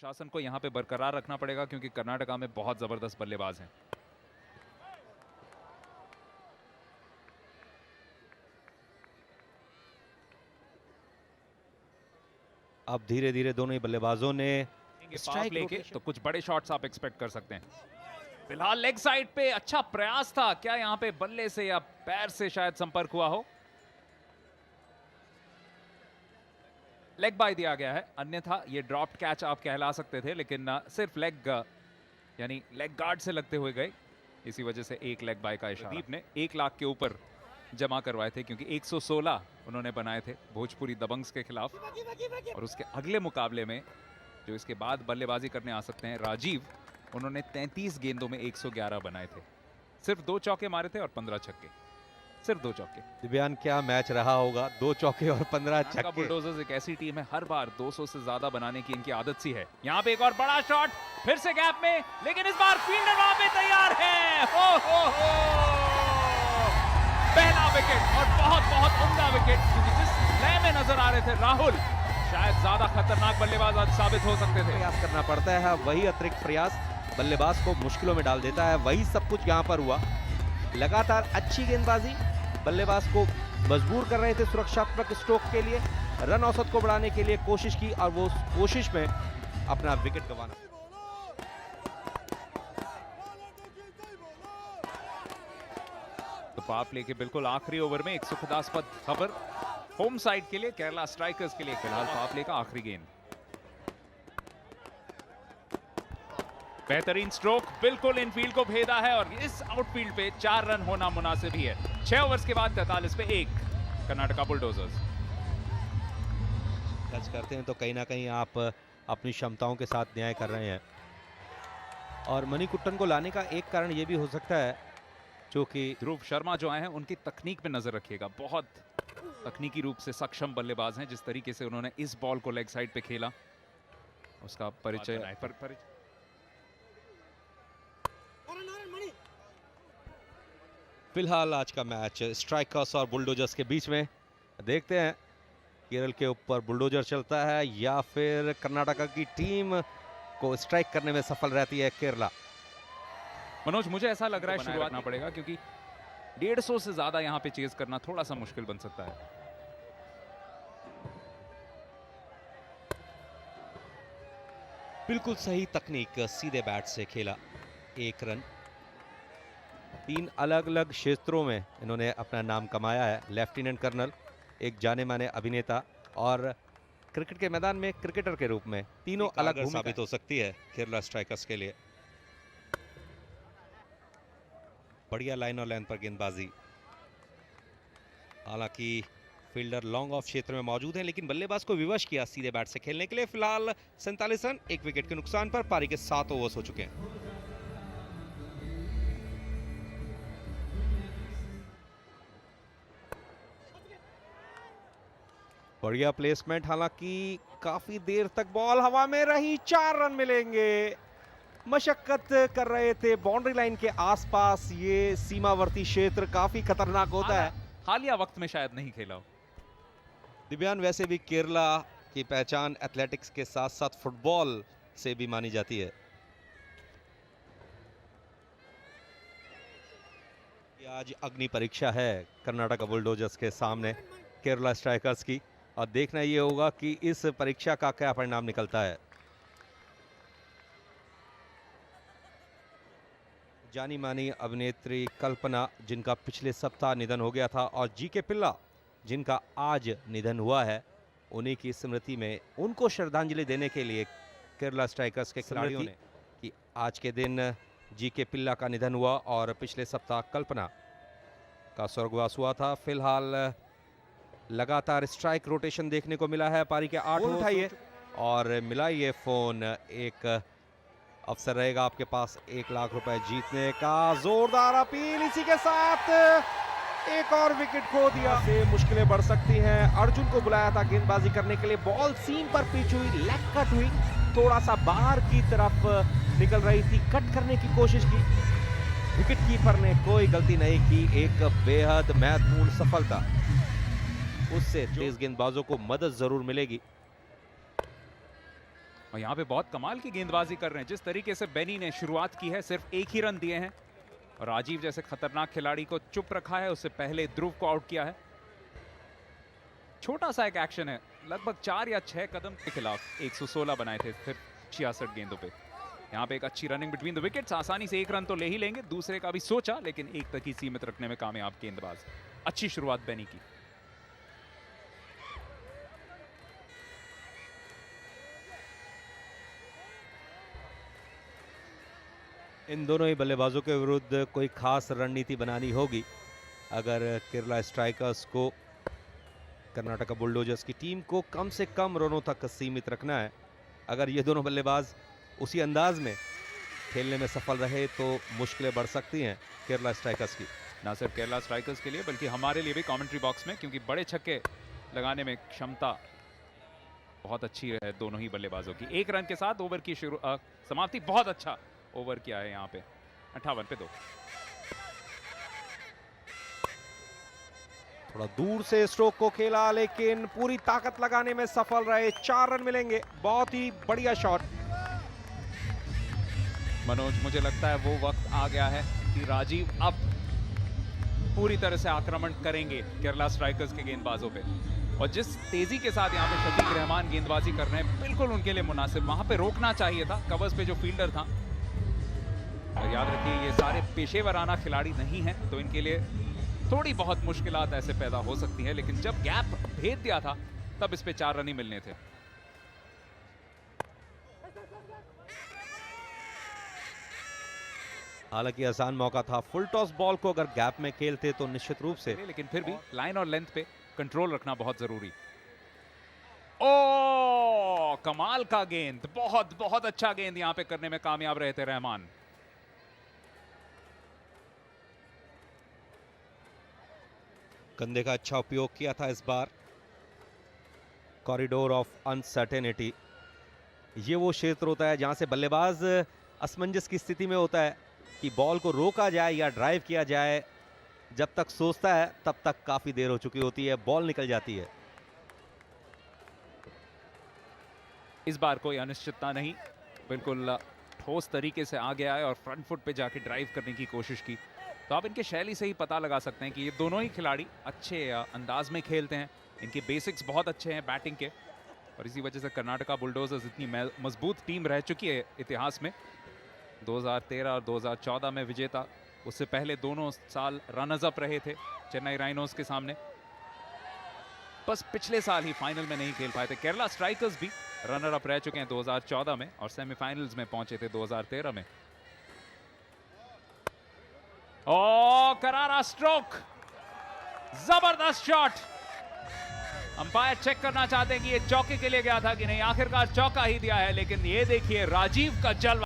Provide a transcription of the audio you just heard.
अनुशासन को यहाँ पे बरकरार रखना पड़ेगा क्योंकि कर्नाटका में बहुत जबरदस्त बल्लेबाज हैं। अब धीरे धीरे दोनों ही बल्लेबाजों ने स्ट्राइक लेके तो कुछ बड़े शॉट्स आप एक्सपेक्ट कर सकते हैं। फिलहाल लेग साइड पे अच्छा प्रयास था, क्या यहाँ पे बल्ले से या पैर से शायद संपर्क हुआ हो। लेग बाय दिया गया है, अन्यथा ये ड्रॉप्ड कैच आप कहला सकते थे, लेकिन सिर्फ लेग यानी लेग गार्ड से लगते हुए गए, इसी वजह से एक लेग बाय का इशारा। प्रदीप ने 1 लाख के ऊपर जमा करवाए थे क्योंकि 116 उन्होंने बनाए थे भोजपुरी दबंग्स के खिलाफ। और उसके अगले मुकाबले में जो इसके बाद बल्लेबाजी करने आ सकते हैं, राजीव, उन्होंने 33 गेंदों में 111 बनाए थे, सिर्फ 2 चौके मारे थे और 15 छक्के, सिर्फ 2 चौके। दिव्यान क्या मैच रहा होगा, 2 चौके और 15 छक्के। बुलडोजर्स एक ऐसी टीम है, हर बार 200 से ज्यादा बनाने की इनकी आदत सी है। यहाँ पे एक और बड़ा शॉट, फिर से गैप में, लेकिन इस बार फील्डर वहां पे तैयार है। हो। पहला विकेट और बहुत उम्दा विकेट, क्योंकि जिस लय में नजर आ रहे थे राहुल, शायद ज्यादा खतरनाक बल्लेबाज आज साबित हो सकते थे। प्रयास करना पड़ता है, वही अतिरिक्त प्रयास बल्लेबाज को मुश्किलों में डाल देता है, वही सब कुछ यहाँ पर हुआ। लगातार अच्छी गेंदबाजी बल्लेबाज को मजबूर कर रहे थे सुरक्षात्मक स्ट्रोक के लिए, रन औसत को बढ़ाने के लिए कोशिश की और वो कोशिश में अपना विकेट गंवाना। तो पाप लेके बिल्कुल आखिरी ओवर में एक सुखदास्पद खबर होम साइड के लिए, केरला स्ट्राइकर्स के लिए। फिलहाल पाप लेका आखिरी गेंद, बेहतरीन स्ट्रोक, बिल्कुल इनफील्ड को भेदा है और इस आउटफील्ड पे 4 रन होना मुनासिब ही है। 6 ओवर्स के बाद 43 पे 1 कर्नाटका बुलडोजर्स। टच करते हैं तो कहीं ना कहीं आप अपनी क्षमताओं के साथ न्याय कर रहे हैं। और मणिकुट्टन को लाने का एक कारण यह भी हो सकता है, जो कि ध्रुव शर्मा जो आए हैं उनकी तकनीक पे नजर रखिएगा, बहुत तकनीकी रूप से सक्षम बल्लेबाज हैं। जिस तरीके से उन्होंने इस बॉल को लेग साइड पे खेला, उसका परिचय फिलहाल आज का मैच स्ट्राइकर्स और बुलडोजर्स के बीच में, देखते हैं केरल के ऊपर बुलडोजर चलता है या फिर कर्नाटका की टीम को स्ट्राइक करने में सफल रहती है केरला। मनोज, मुझे ऐसा लग रहा है शुरुआत करना पड़ेगा क्योंकि 150 से ज्यादा यहाँ पे चेज करना थोड़ा सा मुश्किल बन सकता है। बिल्कुल सही तकनीक, सीधे बैट से खेला, 1 रन। 3 अलग अलग क्षेत्रों में इन्होंने अपना नाम कमाया है। लेफ्टिनेंट कर्नल, एक जाने माने अभिनेता और क्रिकेट के मैदान में क्रिकेटर के रूप में, तीनों अलग साबित हो सकती है केरला स्ट्राइकर्स के लिए। बढ़िया लाइन और लाइन पर गेंदबाजी, हालांकि फील्डर लॉन्ग ऑफ क्षेत्र में मौजूद है, लेकिन बल्लेबाज को विवश किया सीधे बैट से खेलने के लिए। फिलहाल 47 रन, 1 विकेट के नुकसान पर पारी के 7 ओवर्स हो चुके हैं। बढ़िया प्लेसमेंट, हालांकि काफी देर तक बॉल हवा में रही, 4 रन मिलेंगे। मशक्कत कर रहे थे बाउंड्री लाइन के आसपास, ये सीमावर्ती क्षेत्र काफी खतरनाक होता है। हालिया वक्त में शायद नहीं खेला हो। दिव्यान, वैसे भी केरला की पहचान एथलेटिक्स के साथ साथ फुटबॉल से भी मानी जाती है। आज अग्नि परीक्षा है कर्नाटका बुलडोजर्स के सामने केरला स्ट्राइकर्स की, और देखना यह होगा कि इस परीक्षा का क्या परिणाम निकलता है। जानी मानी अभिनेत्री कल्पना, जिनका पिछले सप्ताह निधन हो गया था, और जीके पिल्ला, जिनका आज निधन हुआ है, उन्हीं की स्मृति में उनको श्रद्धांजलि देने के लिए केरला स्ट्राइकर्स के खिलाड़ियों ने कि आज के दिन जीके पिल्ला का निधन हुआ और पिछले सप्ताह कल्पना का स्वर्गवास हुआ था। फिलहाल लगातार स्ट्राइक रोटेशन देखने को मिला है। पारी के 8 उठाइए और मिला ये फोन, एक अवसर रहेगा आपके पास 1 लाख रुपए जीतने का। जोरदार अपील, इसी के साथ एक और विकेट खो दिया से मुश्किलें बढ़ सकती हैं। अर्जुन को बुलाया था गेंदबाजी करने के लिए, बॉल सीम पर पिच हुई, लेग कट हुई, थोड़ा सा बाहर की तरफ निकल रही थी, कट करने की कोशिश की, विकेट कीपर ने कोई गलती नहीं की, एक बेहद महत्वपूर्ण सफलता। उससे तेज गेंदबाजों को मदद जरूर मिलेगी। और यहाँ पे बहुत कमाल की गेंदबाजी कर रहे हैं। जिस तरीके से बेनी ने शुरुआत की है, सिर्फ एक ही रन दिए हैं और राजीव जैसे खतरनाक खिलाड़ी को चुप रखा है। उससे पहले ध्रुव को आउट किया है। छोटा सा एक एक्शन है, लगभग 4 या 6 कदम के खिलाफ 116 बनाए थे फिर 66 गेंदों पे। यहाँ पे एक अच्छी रनिंग बिटवीन द विकेट्स, आसानी से एक रन तो ले ही लेंगे। दूसरे का भी सोचा लेकिन एक तक ही सीमित रखने में कामयाब गेंदबाज। अच्छी शुरुआत बेनी की। इन दोनों ही बल्लेबाजों के विरुद्ध कोई खास रणनीति बनानी होगी अगर केरला स्ट्राइकर्स को कर्नाटका बुलडोजर्स की टीम को कम से कम रनों तक सीमित रखना है। अगर ये दोनों बल्लेबाज उसी अंदाज में खेलने में सफल रहे तो मुश्किलें बढ़ सकती हैं केरला स्ट्राइकर्स की। ना सिर्फ केरला स्ट्राइकर्स के लिए बल्कि हमारे लिए भी कमेंट्री बॉक्स में, क्योंकि बड़े छक्के लगाने में क्षमता बहुत अच्छी है दोनों ही बल्लेबाजों की। एक रन के साथ ओवर की समाप्ति। बहुत अच्छा ओवर किया है यहाँ पे। 58 पे 2। थोड़ा दूर से स्ट्रोक को खेला लेकिन पूरी ताकत लगाने में सफल रहे। 4 रन मिलेंगे। बहुत ही बढ़िया शॉट। मनोज, मुझे लगता है वो वक्त आ गया है कि राजीव अब पूरी तरह से आक्रमण करेंगे केरला स्ट्राइकर्स के गेंदबाजों पे। और जिस तेजी के साथ यहाँ पे शफीक रहमान गेंदबाजी कर रहे हैं, बिल्कुल उनके लिए मुनासिब। वहां पे रोकना चाहिए था कवर्स पे जो फील्डर था। और याद रखिए ये सारे पेशेवराना खिलाड़ी नहीं हैं, तो इनके लिए थोड़ी बहुत मुश्किलात ऐसे पैदा हो सकती हैं। लेकिन जब गैप भेद दिया था तब इस पे 4 रन ही मिलने थे। हालांकि आसान मौका था। फुल टॉस बॉल को अगर गैप में खेलते तो निश्चित रूप से, लेकिन फिर भी लाइन और लेंथ पे कंट्रोल रखना बहुत जरूरी। ओ कमाल का गेंद, बहुत बहुत अच्छा गेंद यहां पे करने में कामयाब रहे थे रहमान। कंधे का अच्छा उपयोग किया था इस बार। कॉरिडोर ऑफ अनसर्टेनिटी, ये वो क्षेत्र होता है जहां से बल्लेबाज असमंजस की स्थिति में होता है कि बॉल को रोका जाए या ड्राइव किया जाए। जब तक सोचता है तब तक काफी देर हो चुकी होती है, बॉल निकल जाती है। इस बार कोई अनिश्चितता नहीं, बिल्कुल ठोस तरीके से आ गया है और फ्रंट फुट पे जाके ड्राइव करने की कोशिश की। तो आप इनके शैली से ही पता लगा सकते हैं कि ये दोनों ही खिलाड़ी अच्छे अंदाज में खेलते हैं। इनके बेसिक्स बहुत अच्छे हैं बैटिंग के, और इसी वजह से कर्नाटका बुलडोजर्स इतनी मजबूत टीम रह चुकी है इतिहास में। 2013 और 2014 में विजेता, उससे पहले दोनों साल रनर्स अप रहे थे चेन्नई राइनोज के सामने। बस पिछले साल ही फाइनल में नहीं खेल पाए थे। केरला स्ट्राइकर्स भी रनर अप रह चुके हैं 2014 में और सेमीफाइनल्स में पहुंचे थे 2013 में। ओ करारा स्ट्रोक, जबरदस्त शॉट। अंपायर चेक करना चाहते हैं कि ये चौके के लिए गया था कि नहीं। आखिरकार चौका ही दिया है, लेकिन ये देखिए राजीव का जलवा।